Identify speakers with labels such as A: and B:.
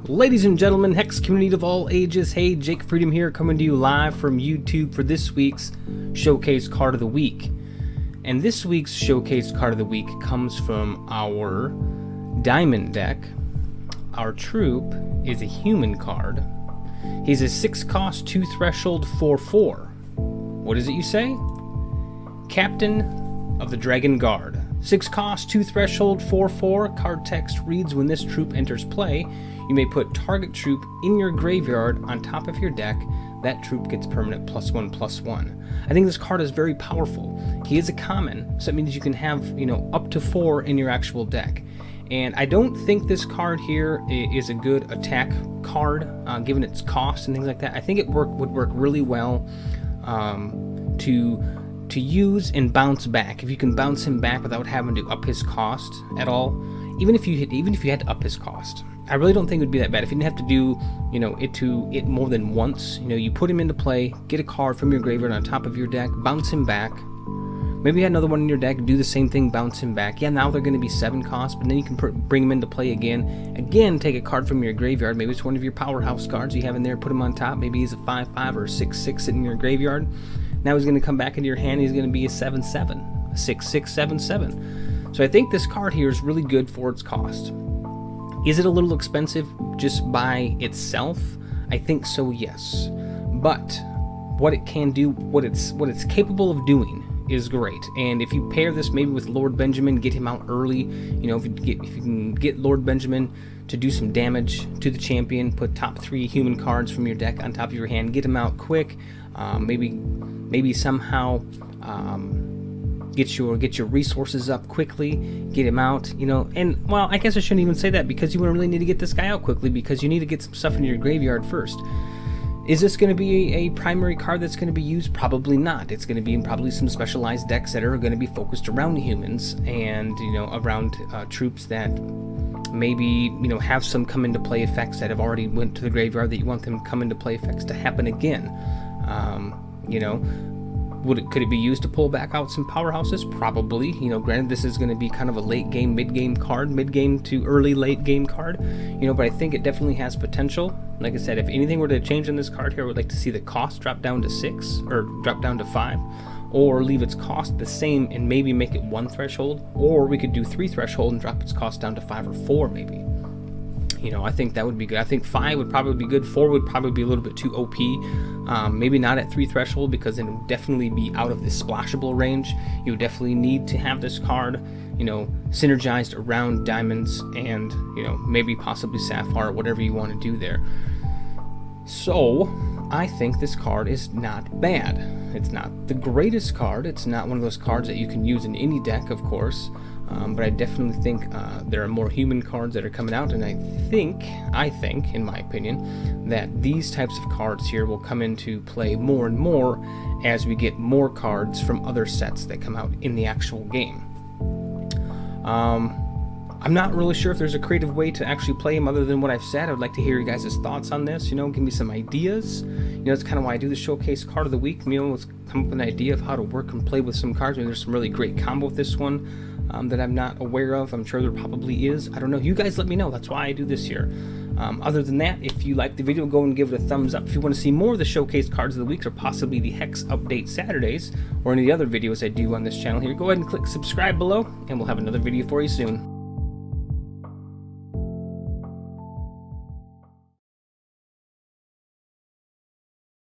A: Ladies and gentlemen, Hex community of all ages, hey, Jake Freedom here, coming to you live from YouTube for this week's Showcase Card of the Week. And this week's Showcase Card of the Week comes from our Diamond deck. Our troop is a human card. He's a 6-cost, 2 threshold, 4/4. What is it you say? Captain of the Dragon Guard. 6 cost, 2 threshold, 4/4. Card text reads, when this troop enters play, you may put target troop in your graveyard on top of your deck. That troop gets permanent +1/+1. I think this card is very powerful. He is a common, so that means you can have, up to 4 in your actual deck. And I don't think this card here is a good attack card, given its cost and things like that. I think it would work really well to use and bounce back. If you can bounce him back without having to up his cost at all, even if you had to up his cost, I really don't think it would be that bad. If you didn't have to do, it more than once, you put him into play, get a card from your graveyard on top of your deck, bounce him back. Maybe you had another one in your deck, do the same thing, bounce him back. Yeah, now they're going to be 7 cost, but then you can bring him into play again. Again, take a card from your graveyard. Maybe it's one of your powerhouse cards you have in there, put him on top. Maybe he's a 5/5 or a 6/6 sitting in your graveyard. Now he's going to come back into your hand. He's going to be a 7/7, a 6/6, 7/7. So I think this card here is really good for its cost. Is it a little expensive just by itself? I think so, yes. But what it can do, what it's capable of doing, is great. And if you pair this maybe with Lord Benjamin, get him out early. If you can get Lord Benjamin to do some damage to the champion, put top 3 human cards from your deck on top of your hand, get him out quick. Maybe somehow get your resources up quickly, get him out, and well, I guess I shouldn't even say that, because you wouldn't really need to get this guy out quickly, because you need to get some stuff into your graveyard first. Is this going to be a primary card that's going to be used? Probably not. It's going to be in probably some specialized decks that are going to be focused around humans and around troops that maybe have some come into play effects that have already went to the graveyard, that you want them come into play effects to happen again. Could it be used to pull back out some powerhouses? Probably. Granted, this is going to be kind of a late game, mid game card, mid game to early late game card. But I think it definitely has potential. Like I said, if anything were to change in this card here, I would like to see the cost drop down to 6 or drop down to 5, or leave its cost the same and maybe make it 1 threshold, or we could do 3 threshold and drop its cost down to 5 or 4 maybe. I think that would be good. I think 5 would probably be good. 4 would probably be a little bit too OP. Maybe not at 3 threshold, because it would definitely be out of the splashable range. You would definitely need to have this card, synergized around diamonds and, maybe possibly sapphire, whatever you want to do there. So, I think this card is not bad. It's not the greatest card. It's not one of those cards that you can use in any deck, of course. But I definitely think there are more human cards that are coming out, and I think, in my opinion, that these types of cards here will come into play more and more as we get more cards from other sets that come out in the actual game. I'm not really sure if there's a creative way to actually play him other than what I've said. I would like to hear you guys' thoughts on this, give me some ideas. That's kind of why I do the Showcase Card of the Week. Let's come up with an idea of how to work and play with some cards. Maybe there's some really great combo with this one that I'm not aware of. I'm sure there probably is. I don't know. You guys let me know. That's why I do this here. Other than that, if you like the video, go and give it a thumbs up. If you want to see more of the Showcase Cards of the Week, or possibly the Hex Update Saturdays, or any of the other videos I do on this channel here, go ahead and click subscribe below, and we'll have another video for you soon.